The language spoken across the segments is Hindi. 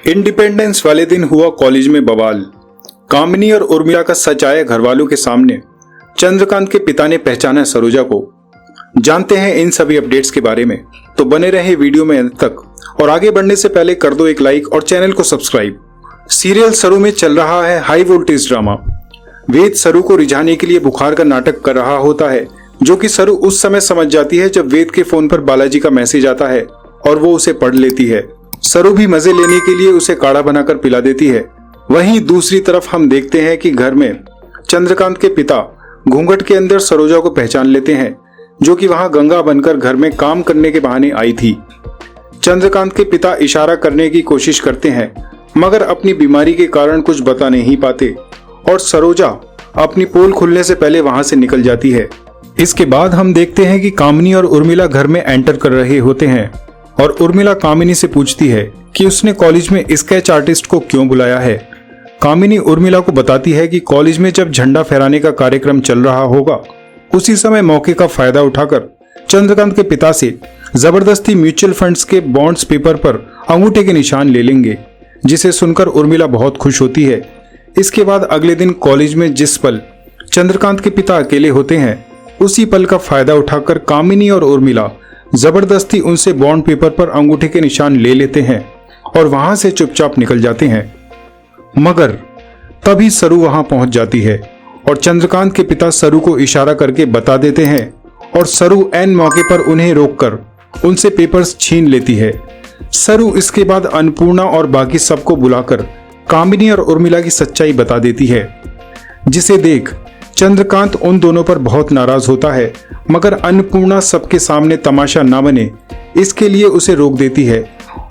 इंडिपेंडेंस वाले दिन हुआ कॉलेज में बवाल। कामिनी और उर्मिला का सच आया घर वालों के सामने। चंद्रकांत के पिता ने पहचाना सरोजा को। जानते हैं इन सभी अपडेट्स के बारे में, तो बने रहे वीडियो में अंत तक। और आगे बढ़ने से पहले कर दो एक लाइक और चैनल को सब्सक्राइब। सीरियल सरू में चल रहा है हाई वोल्टेज ड्रामा। वेद सरू को रिझाने के लिए बुखार का नाटक कर रहा होता है, जो कि सरू उस समय समझ जाती है जब वेद के फोन पर बालाजी का मैसेज आता है और वो उसे पढ़ लेती है। सरू भी मजे लेने के लिए उसे काढ़ा बनाकर पिला देती है। वहीं दूसरी तरफ हम देखते हैं कि घर में चंद्रकांत के पिता घूंघट के अंदर सरोजा को पहचान लेते हैं, जो कि वहां गंगा बनकर घर में काम करने के बहाने आई थी। चंद्रकांत के पिता इशारा करने की कोशिश करते हैं, मगर अपनी बीमारी के कारण कुछ बता नहीं पाते और सरोजा अपनी पोल खुलने से पहले वहां से निकल जाती है। इसके बाद हम देखते हैं कि कामिनी और उर्मिला घर में एंटर कर रहे होते हैं और उर्मिला कामिनी से पूछती है कि उसने कॉलेज में स्केच आर्टिस्ट को क्यों बुलाया है। कामिनी उर्मिला को बताती है कि कॉलेज में जब झंडा फहराने का कार्यक्रम चल रहा होगा, उसी समय मौके का फायदा उठाकर चंद्रकांत के पिता से जबरदस्ती म्यूचुअल फंड्स के बॉन्ड्स पेपर पर अंगूठे के निशान ले लेंगे, जिसे सुनकर उर्मिला बहुत खुश होती है। इसके बाद अगले दिन कॉलेज में जिस पल चंद्रकांत के पिता अकेले होते हैं, उसी पल का फायदा उठाकर कामिनी और उर्मिला जबरदस्ती उनसे बॉन्ड पेपर पर अंगूठे के निशान ले लेते हैं और वहां से चुपचाप निकल जाते हैं। मगर तभी सरू वहां पहुंच जाती है और चंद्रकांत के पिता सरू को इशारा करके बता देते हैं और सरू ऐन मौके पर उन्हें रोककर उनसे पेपर्स छीन लेती है। सरू इसके बाद अन्नपूर्णा और बाकी सबको बुलाकर कामिनी और उर्मिला की सच्चाई बता देती है, जिसे देख चंद्रकांत उन दोनों पर बहुत नाराज होता है, मगर अन्नपूर्णा सबके सामने तमाशा ना बने इसके लिए उसे रोक देती है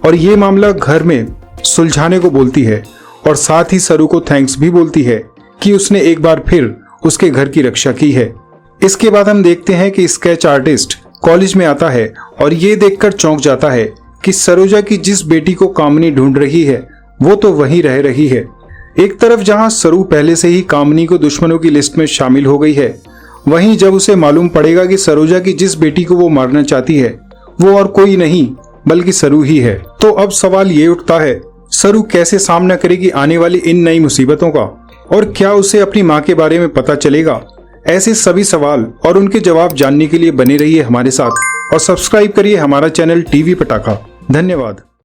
और ये मामला घर में सुलझाने को बोलती है और साथ ही सरू को थैंक्स भी बोलती है कि उसने एक बार फिर उसके घर की रक्षा की है। इसके बाद हम देखते हैं कि स्केच आर्टिस्ट कॉलेज में आता है और ये देखकर चौंक जाता है कि सरोजा की जिस बेटी को कामिनी ढूंढ रही है वो तो वहीं रह रही है। एक तरफ जहां सरू पहले से ही कामिनी को दुश्मनों की लिस्ट में शामिल हो गई है, वहीं जब उसे मालूम पड़ेगा कि सरोजा की जिस बेटी को वो मारना चाहती है वो और कोई नहीं बल्कि सरू ही है, तो अब सवाल ये उठता है, सरू कैसे सामना करेगी आने वाली इन नई मुसीबतों का, और क्या उसे अपनी माँ के बारे में पता चलेगा। ऐसे सभी सवाल और उनके जवाब जानने के लिए बने रहिए हमारे साथ और सब्सक्राइब करिए हमारा चैनल टीवी पटाखा। धन्यवाद।